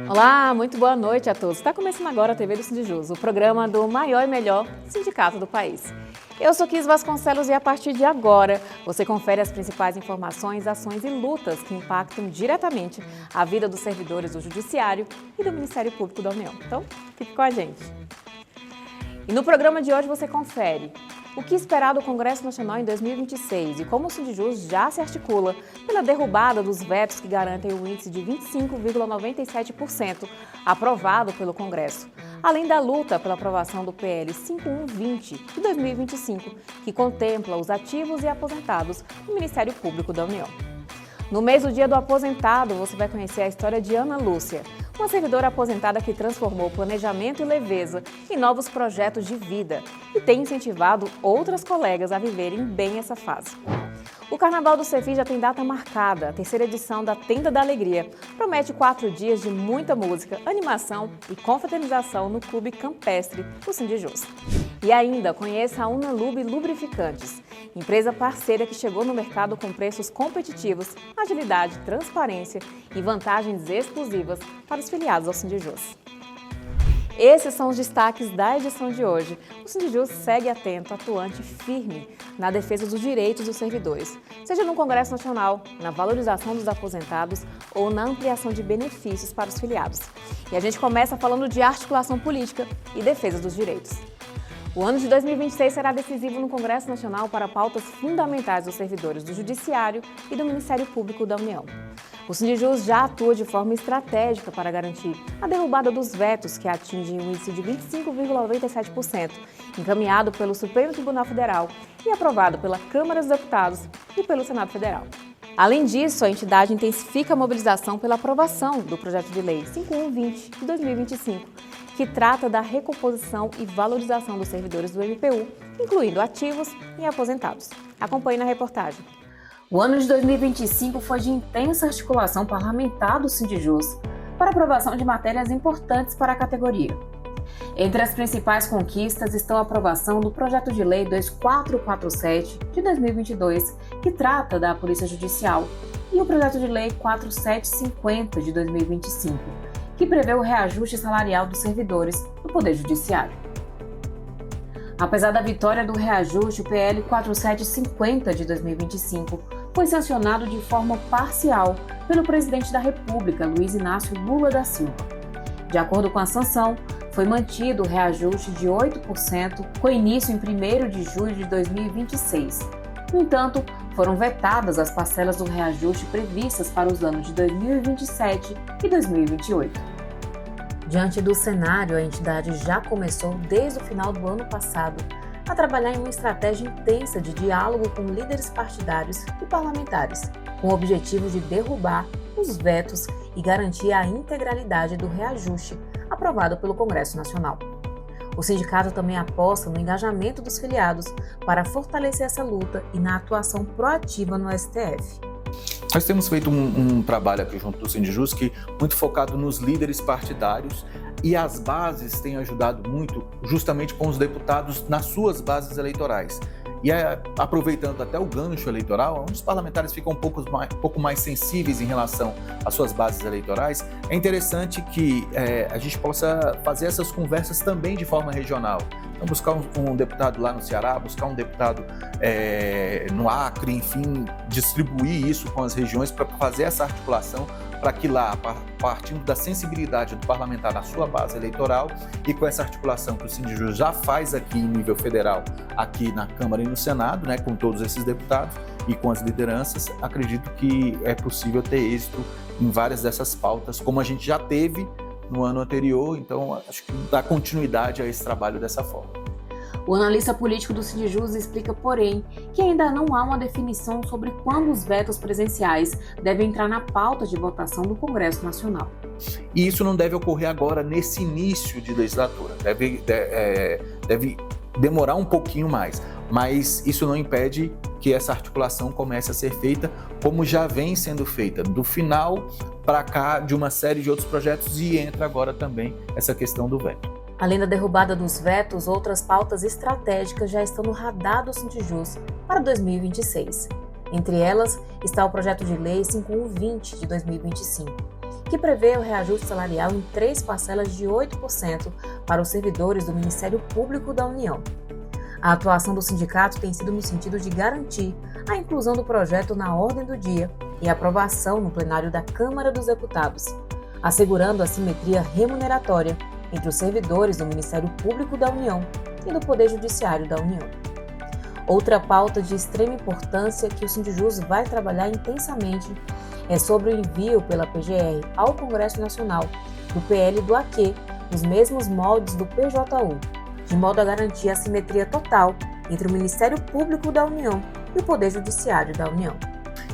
Olá, muito boa noite a todos. Está começando agora a TV do Sindijus, o programa do maior e melhor sindicato do país. Eu sou Kis Vasconcelos e a partir de agora você confere as principais informações, ações e lutas que impactam diretamente a vida dos servidores do Judiciário e do Ministério Público da União. Então, fique com a gente. E no programa de hoje você confere o que esperar do Congresso Nacional em 2026 e como o Sindijus já se articula pela derrubada dos vetos que garantem o índice de 25,97% aprovado pelo Congresso, além da luta pela aprovação do PL 5120 de 2025, que contempla os ativos e aposentados do Ministério Público da União. No mês do Dia do Aposentado, você vai conhecer a história de Ana Lúcia, uma servidora aposentada que transformou planejamento e leveza em novos projetos de vida e tem incentivado outras colegas a viverem bem essa fase. O Carnaval do Cefi já tem data marcada. A terceira edição da Tenda da Alegria promete 4 dias de muita música, animação e confraternização no Clube Campestre do Sindijus. E ainda conheça a Unalub Lubrificantes, empresa parceira que chegou no mercado com preços competitivos, agilidade, transparência e vantagens exclusivas para os filiados ao Sindijus. Esses são os destaques da edição de hoje. O Sindijus segue atento, atuante e firme na defesa dos direitos dos servidores, seja no Congresso Nacional, na valorização dos aposentados ou na ampliação de benefícios para os filiados. E a gente começa falando de articulação política e defesa dos direitos. O ano de 2026 será decisivo no Congresso Nacional para pautas fundamentais dos servidores do Judiciário e do Ministério Público da União. O Sindijus já atua de forma estratégica para garantir a derrubada dos vetos que atingem o índice de 25,97%, encaminhado pelo Supremo Tribunal Federal e aprovado pela Câmara dos Deputados e pelo Senado Federal. Além disso, a entidade intensifica a mobilização pela aprovação do projeto de lei 5120 de 2025, que trata da recomposição e valorização dos servidores do MPU, incluindo ativos e aposentados. Acompanhe na reportagem. O ano de 2025 foi de intensa articulação parlamentar do Sindijus para aprovação de matérias importantes para a categoria. Entre as principais conquistas estão a aprovação do projeto de lei 2447 de 2022, que trata da Polícia Judicial, e o projeto de lei 4750 de 2025, que prevê o reajuste salarial dos servidores do Poder Judiciário. Apesar da vitória do reajuste, o PL 4750 de 2025 foi sancionado de forma parcial pelo presidente da República, Luiz Inácio Lula da Silva. De acordo com a sanção, foi mantido o reajuste de 8% com início em 1º de julho de 2026. No entanto, foram vetadas as parcelas do reajuste previstas para os anos de 2027 e 2028. Diante do cenário, a entidade já começou, desde o final do ano passado, a trabalhar em uma estratégia intensa de diálogo com líderes partidários e parlamentares, com o objetivo de derrubar os vetos e garantir a integralidade do reajuste aprovado pelo Congresso Nacional. O sindicato também aposta no engajamento dos filiados para fortalecer essa luta e na atuação proativa no STF. Nós temos feito um trabalho aqui junto do Sindijus muito focado nos líderes partidários e as bases têm ajudado muito justamente com os deputados nas suas bases eleitorais. E aproveitando até o gancho eleitoral, onde os parlamentares ficam um pouco mais sensíveis em relação às suas bases eleitorais, é interessante que a gente possa fazer essas conversas também de forma regional. Então, buscar um deputado lá no Ceará, buscar um deputado no Acre, enfim, distribuir isso com as regiões para fazer essa articulação, para que lá, partindo da sensibilidade do parlamentar na sua base eleitoral e com essa articulação que o Sindijus já faz aqui em nível federal, aqui na Câmara e no Senado, né, com todos esses deputados e com as lideranças, acredito que é possível ter êxito em várias dessas pautas, como a gente já teve no ano anterior, então acho que dá continuidade a esse trabalho dessa forma. O analista político do Sindijus explica, porém, que ainda não há uma definição sobre quando os vetos presenciais devem entrar na pauta de votação do Congresso Nacional. E isso não deve ocorrer agora, nesse início de legislatura. Deve demorar um pouquinho mais, mas isso não impede que essa articulação comece a ser feita como já vem sendo feita, do final para cá de uma série de outros projetos, e entra agora também essa questão do veto. Além da derrubada dos vetos, outras pautas estratégicas já estão no radar do Sindijus para 2026. Entre elas está o projeto de lei 5120 de 2025, que prevê o reajuste salarial em 3 parcelas de 8% para os servidores do Ministério Público da União. A atuação do sindicato tem sido no sentido de garantir a inclusão do projeto na ordem do dia e aprovação no plenário da Câmara dos Deputados, assegurando a simetria remuneratória entre os servidores do Ministério Público da União e do Poder Judiciário da União. Outra pauta de extrema importância que o Sindijus vai trabalhar intensamente é sobre o envio pela PGR ao Congresso Nacional do PL do AQ nos mesmos moldes do PJU, de modo a garantir a simetria total entre o Ministério Público da União e o Poder Judiciário da União.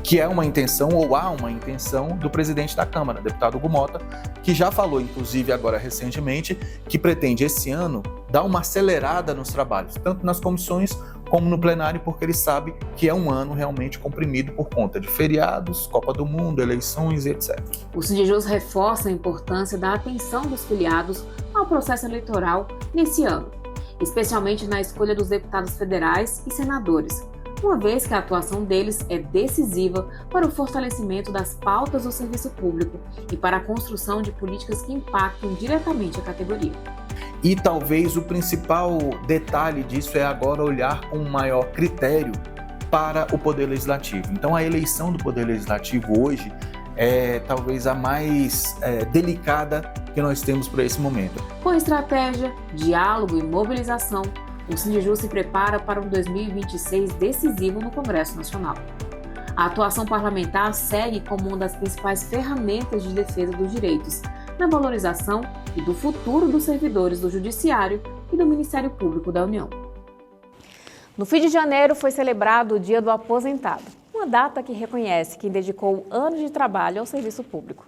Que é uma intenção, ou há uma intenção, do presidente da Câmara, deputado Hugo Mota, que já falou, inclusive agora recentemente, que pretende esse ano dar uma acelerada nos trabalhos, tanto nas comissões como no plenário, porque ele sabe que é um ano realmente comprimido por conta de feriados, Copa do Mundo, eleições e etc. O Sindijus reforça a importância da atenção dos filiados ao processo eleitoral nesse ano, especialmente na escolha dos deputados federais e senadores, uma vez que a atuação deles é decisiva para o fortalecimento das pautas do serviço público e para a construção de políticas que impactam diretamente a categoria. E talvez o principal detalhe disso é agora olhar com maior critério para o Poder Legislativo. Então a eleição do Poder Legislativo hoje é talvez a mais delicada que nós temos para esse momento. Com estratégia, diálogo e mobilização, o Sindijus se prepara para um 2026 decisivo no Congresso Nacional. A atuação parlamentar segue como uma das principais ferramentas de defesa dos direitos, na valorização e do futuro dos servidores do Judiciário e do Ministério Público da União. No fim de janeiro foi celebrado o Dia do Aposentado, uma data que reconhece quem dedicou anos de trabalho ao serviço público.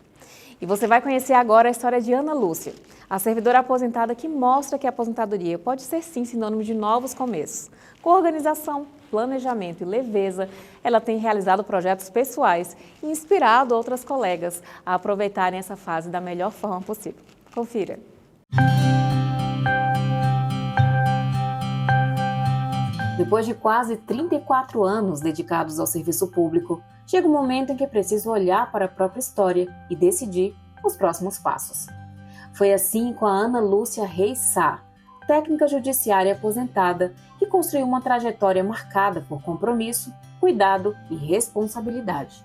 E você vai conhecer agora a história de Ana Lúcia, a servidora aposentada que mostra que a aposentadoria pode ser sim sinônimo de novos começos. Com organização, planejamento e leveza, ela tem realizado projetos pessoais e inspirado outras colegas a aproveitarem essa fase da melhor forma possível. Confira! Depois de quase 34 anos dedicados ao serviço público, chega um momento em que é preciso olhar para a própria história e decidir os próximos passos. Foi assim com a Ana Lúcia Reis Sá, técnica judiciária aposentada, que construiu uma trajetória marcada por compromisso, cuidado e responsabilidade.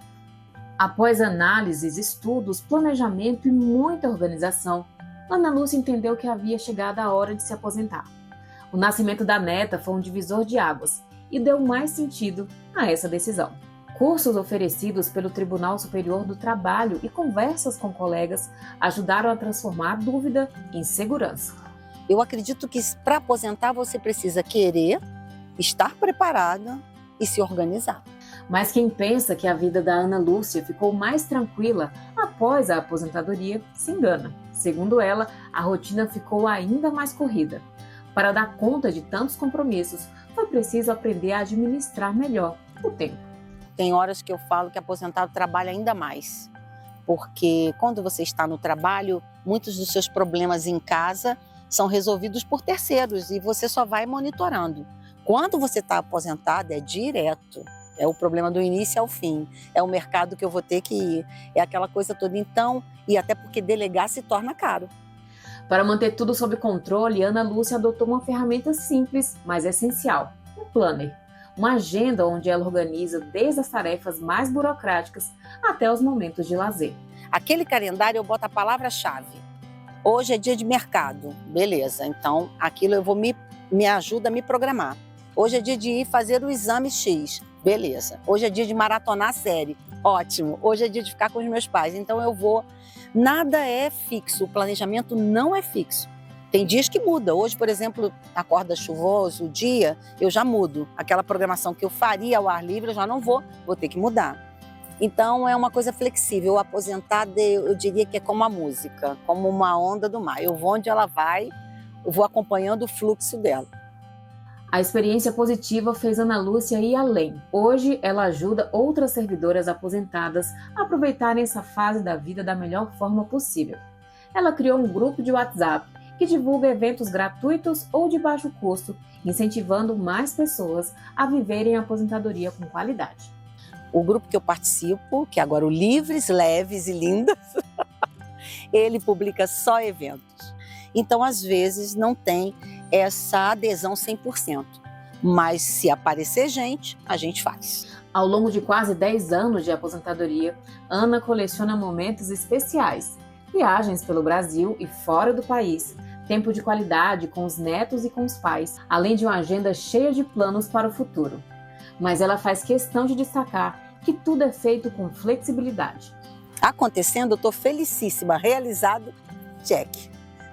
Após análises, estudos, planejamento e muita organização, Ana Lúcia entendeu que havia chegado a hora de se aposentar. O nascimento da neta foi um divisor de águas e deu mais sentido a essa decisão. Cursos oferecidos pelo Tribunal Superior do Trabalho e conversas com colegas ajudaram a transformar a dúvida em segurança. Eu acredito que para aposentar você precisa querer, estar preparada e se organizar. Mas quem pensa que a vida da Ana Lúcia ficou mais tranquila após a aposentadoria se engana. Segundo ela, a rotina ficou ainda mais corrida. Para dar conta de tantos compromissos, foi preciso aprender a administrar melhor o tempo. Tem horas que eu falo que aposentado trabalha ainda mais, porque quando você está no trabalho, muitos dos seus problemas em casa são resolvidos por terceiros e você só vai monitorando. Quando você está aposentado, é direto. É o problema do início ao fim. É o mercado que eu vou ter que ir. É aquela coisa toda. Então, e até porque delegar se torna caro. Para manter tudo sob controle, Ana Lúcia adotou uma ferramenta simples, mas essencial, um planner. Uma agenda onde ela organiza desde as tarefas mais burocráticas até os momentos de lazer. Aquele calendário eu boto a palavra-chave. Hoje é dia de mercado, beleza. Então, aquilo eu vou me ajuda a me programar. Hoje é dia de ir fazer o exame X, beleza. Hoje é dia de maratonar a série, ótimo. Hoje é dia de ficar com os meus pais, então eu vou. Nada é fixo, o planejamento não é fixo. Tem dias que muda. Hoje, por exemplo, acorda chuvoso o dia, eu já mudo. Aquela programação que eu faria ao ar livre, eu já não vou ter que mudar. Então, é uma coisa flexível. O aposentado, eu diria que é como a música, como uma onda do mar. Eu vou onde ela vai, eu vou acompanhando o fluxo dela. A experiência positiva fez Ana Lúcia ir além. Hoje, ela ajuda outras servidoras aposentadas a aproveitarem essa fase da vida da melhor forma possível. Ela criou um grupo de WhatsApp que divulga eventos gratuitos ou de baixo custo, incentivando mais pessoas a viverem a aposentadoria com qualidade. O grupo que eu participo, que é agora o Livres, Leves e Lindas, ele publica só eventos. Então, às vezes, não tem essa adesão 100%. Mas se aparecer gente, a gente faz. Ao longo de quase 10 anos de aposentadoria, Ana coleciona momentos especiais, viagens pelo Brasil e fora do país, tempo de qualidade com os netos e com os pais, além de uma agenda cheia de planos para o futuro. Mas ela faz questão de destacar que tudo é feito com flexibilidade. Acontecendo, eu estou felicíssima, realizado, check.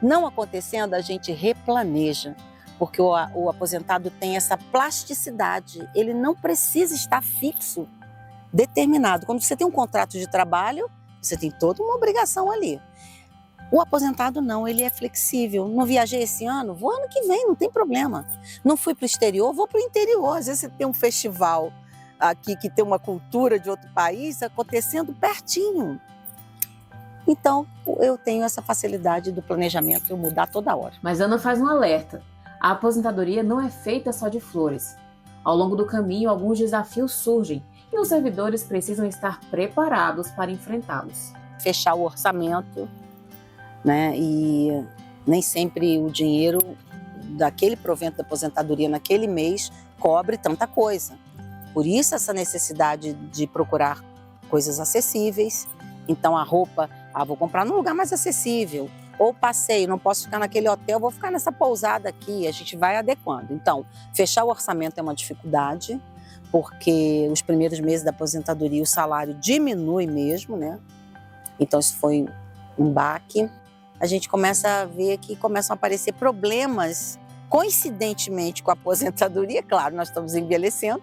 Não acontecendo, a gente replaneja, porque o aposentado tem essa plasticidade, ele não precisa estar fixo, determinado. Quando você tem um contrato de trabalho, você tem toda uma obrigação ali. O aposentado não, ele é flexível. Não viajei esse ano, vou ano que vem, não tem problema. Não fui para o exterior, vou para o interior. Às vezes você tem um festival aqui que tem uma cultura de outro país acontecendo pertinho. Então, eu tenho essa facilidade do planejamento, eu mudar toda hora. Mas Ana faz um alerta. A aposentadoria não é feita só de flores. Ao longo do caminho, alguns desafios surgem e os servidores precisam estar preparados para enfrentá-los. Fechar o orçamento, né? E nem sempre o dinheiro daquele provento da aposentadoria naquele mês cobre tanta coisa. Por isso essa necessidade de procurar coisas acessíveis. Então a roupa, vou comprar num lugar mais acessível. Ou passeio, não posso ficar naquele hotel, vou ficar nessa pousada aqui, a gente vai adequando. Então, fechar o orçamento é uma dificuldade, porque os primeiros meses da aposentadoria o salário diminui mesmo, né? Então isso foi um baque. A gente começa a ver que começam a aparecer problemas, coincidentemente com a aposentadoria, claro, nós estamos envelhecendo,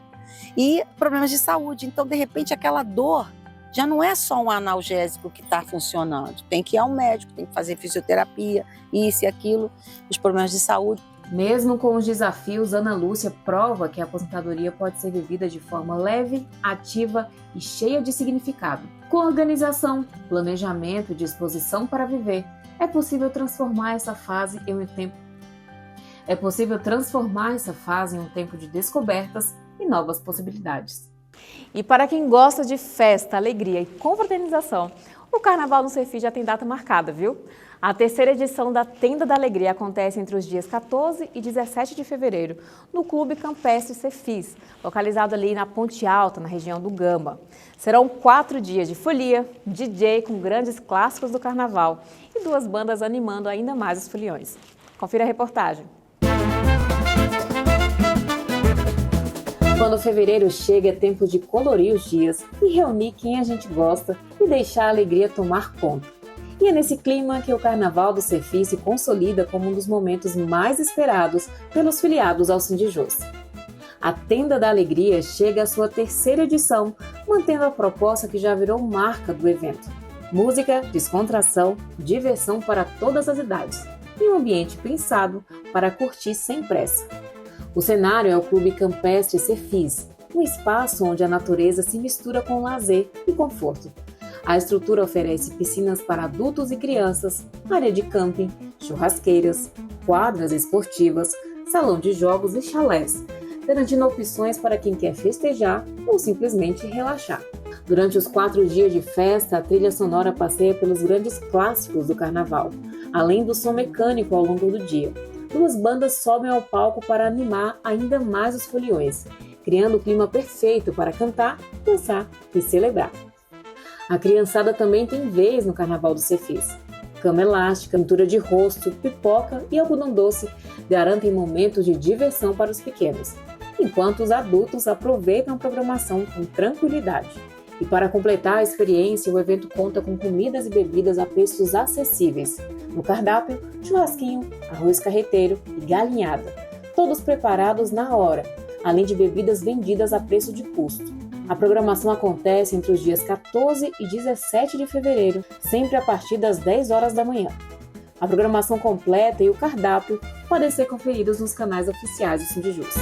e problemas de saúde. Então, de repente, aquela dor já não é só um analgésico que está funcionando. Tem que ir ao médico, tem que fazer fisioterapia, isso e aquilo, os problemas de saúde. Mesmo com os desafios, Ana Lúcia prova que a aposentadoria pode ser vivida de forma leve, ativa e cheia de significado. Com organização, planejamento e disposição para viver, é possível transformar essa fase em um tempo de descobertas e novas possibilidades. E para quem gosta de festa, alegria e confraternização, o Carnaval no Cefis já tem data marcada, viu? A terceira edição da Tenda da Alegria acontece entre os dias 14 e 17 de fevereiro, no Clube Campestre Cefis, localizado ali na Ponte Alta, na região do Gama. Serão 4 dias de folia, DJ com grandes clássicos do Carnaval e 2 bandas animando ainda mais os foliões. Confira a reportagem. Quando fevereiro chega, é tempo de colorir os dias e reunir quem a gente gosta e deixar a alegria tomar conta. E é nesse clima que o Carnaval do Cefis se consolida como um dos momentos mais esperados pelos filiados ao Sindijus. A Tenda da Alegria chega à sua terceira edição, mantendo a proposta que já virou marca do evento. Música, descontração, diversão para todas as idades e um ambiente pensado para curtir sem pressa. O cenário é o Clube Campestre Cefis, um espaço onde a natureza se mistura com lazer e conforto. A estrutura oferece piscinas para adultos e crianças, área de camping, churrasqueiras, quadras esportivas, salão de jogos e chalés, garantindo opções para quem quer festejar ou simplesmente relaxar. Durante os 4 dias de festa, a trilha sonora passeia pelos grandes clássicos do Carnaval, além do som mecânico ao longo do dia. 2 bandas sobem ao palco para animar ainda mais os foliões, criando o clima perfeito para cantar, dançar e celebrar. A criançada também tem vez no Carnaval do Cefis. Cama elástica, pintura de rosto, pipoca e algodão doce garantem momentos de diversão para os pequenos, enquanto os adultos aproveitam a programação com tranquilidade. E para completar a experiência, o evento conta com comidas e bebidas a preços acessíveis. No cardápio, churrasquinho, arroz carreteiro e galinhada, todos preparados na hora, além de bebidas vendidas a preço de custo. A programação acontece entre os dias 14 e 17 de fevereiro, sempre a partir das 10 horas da manhã. A programação completa e o cardápio podem ser conferidos nos canais oficiais do Sindijus.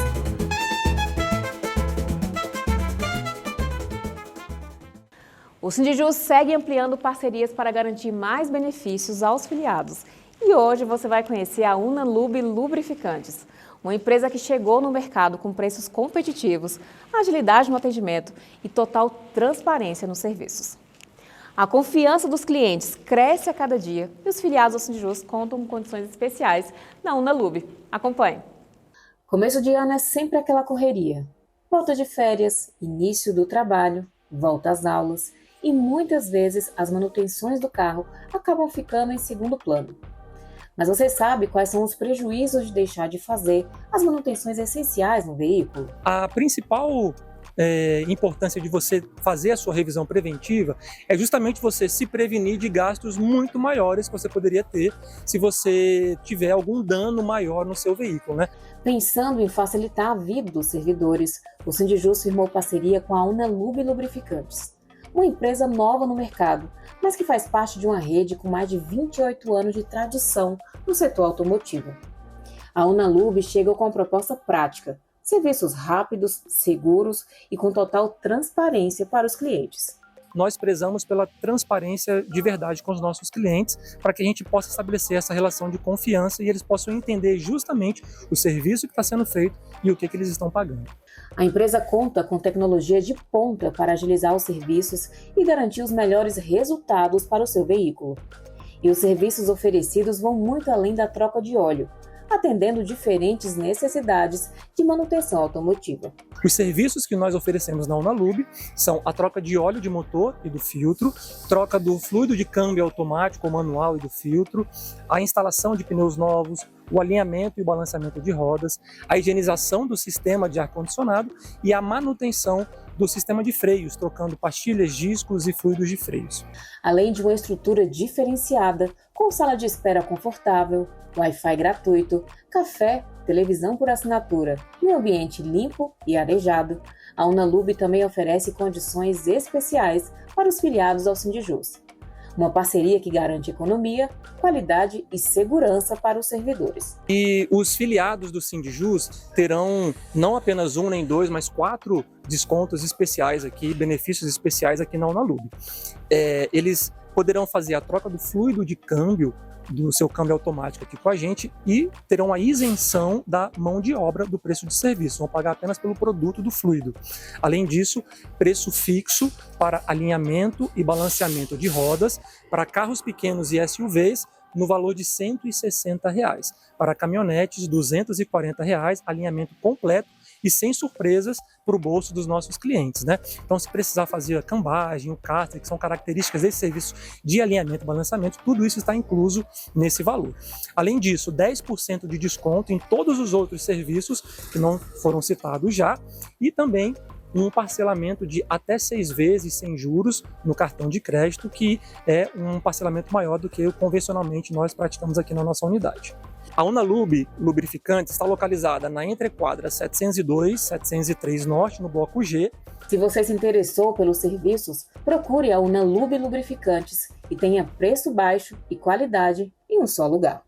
O Sindijus segue ampliando parcerias para garantir mais benefícios aos filiados. E hoje você vai conhecer a Unalub Lubrificantes, Uma empresa que chegou no mercado com preços competitivos, agilidade no atendimento e total transparência nos serviços. A confiança dos clientes cresce a cada dia e os filiados ao Sindijus contam com condições especiais na Unalub. Acompanhe. Começo de ano é sempre aquela correria. Volta de férias, início do trabalho, volta às aulas e muitas vezes as manutenções do carro acabam ficando em segundo plano. Mas você sabe quais são os prejuízos de deixar de fazer as manutenções essenciais no veículo? A principal importância de você fazer a sua revisão preventiva é justamente você se prevenir de gastos muito maiores que você poderia ter se você tiver algum dano maior no seu veículo, né? Pensando em facilitar a vida dos servidores, o Sindijus firmou parceria com a Unalub Lubrificantes, uma empresa nova no mercado, mas que faz parte de uma rede com mais de 28 anos de tradição no setor automotivo. A Unalub chega com uma proposta prática, serviços rápidos, seguros e com total transparência para os clientes. Nós prezamos pela transparência de verdade com os nossos clientes para que a gente possa estabelecer essa relação de confiança e eles possam entender justamente o serviço que está sendo feito e o que eles estão pagando. A empresa conta com tecnologia de ponta para agilizar os serviços e garantir os melhores resultados para o seu veículo. E os serviços oferecidos vão muito além da troca de óleo, atendendo diferentes necessidades de manutenção automotiva. Os serviços que nós oferecemos na Unalub são a troca de óleo de motor e do filtro, troca do fluido de câmbio automático ou manual e do filtro, a instalação de pneus novos, o alinhamento e o balanceamento de rodas, a higienização do sistema de ar-condicionado e a manutenção do sistema de freios, trocando pastilhas, discos e fluidos de freios. Além de uma estrutura diferenciada, com sala de espera confortável, Wi-Fi gratuito, café, televisão por assinatura e um ambiente limpo e arejado, a Unalub também oferece condições especiais para os filiados ao Sindijus. Uma parceria que garante economia, qualidade e segurança para os servidores. E os filiados do Sindijus terão não apenas um nem dois, mas 4 descontos especiais aqui, benefícios especiais aqui na Unalub. Eles poderão fazer a troca do fluido de câmbio do seu câmbio automático aqui com a gente e terão a isenção da mão de obra do preço de serviço, vão pagar apenas pelo produto do fluido. Além disso, preço fixo para alinhamento e balanceamento de rodas para carros pequenos e SUVs no valor de R$ 160. Para caminhonetes, R$ 240, alinhamento completo e sem surpresas para o bolso dos nossos clientes, né? Então, se precisar fazer a cambagem, o cárter, que são características desse serviço de alinhamento e balanceamento, tudo isso está incluso nesse valor. Além disso, 10% de desconto em todos os outros serviços que não foram citados já e também um parcelamento de até 6 vezes sem juros no cartão de crédito, que é um parcelamento maior do que o convencionalmente nós praticamos aqui na nossa unidade. A Unalub Lubrificantes está localizada na Entrequadra 702, 703 Norte, no Bloco G. Se você se interessou pelos serviços, procure a Unalub Lubrificantes e tenha preço baixo e qualidade em um só lugar.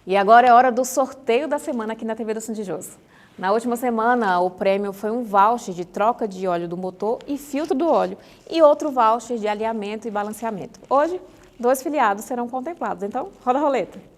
E agora é hora do sorteio da semana aqui na TV do Sindijus. Na última semana, o prêmio foi um voucher de troca de óleo do motor e filtro do óleo e outro voucher de alinhamento e balanceamento. Hoje, 2 filiados serão contemplados, então roda a roleta.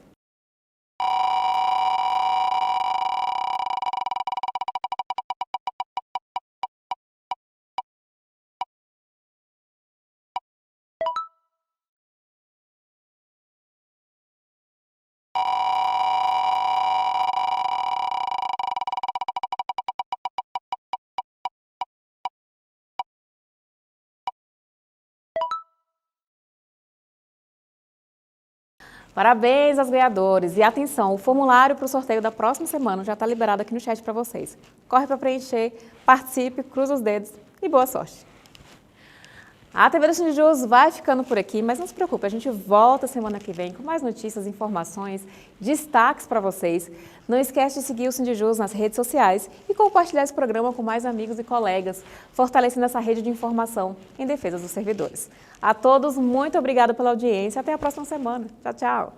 Parabéns aos ganhadores e atenção, o formulário para o sorteio da próxima semana já está liberado aqui no chat para vocês. Corre para preencher, participe, cruza os dedos e boa sorte. A TV do Sindijus vai ficando por aqui, mas não se preocupe, a gente volta semana que vem com mais notícias, informações, destaques para vocês. Não esquece de seguir o Sindijus nas redes sociais e compartilhar esse programa com mais amigos e colegas, fortalecendo essa rede de informação em defesa dos servidores. A todos, muito obrigada pela audiência. Até a próxima semana. Tchau, tchau.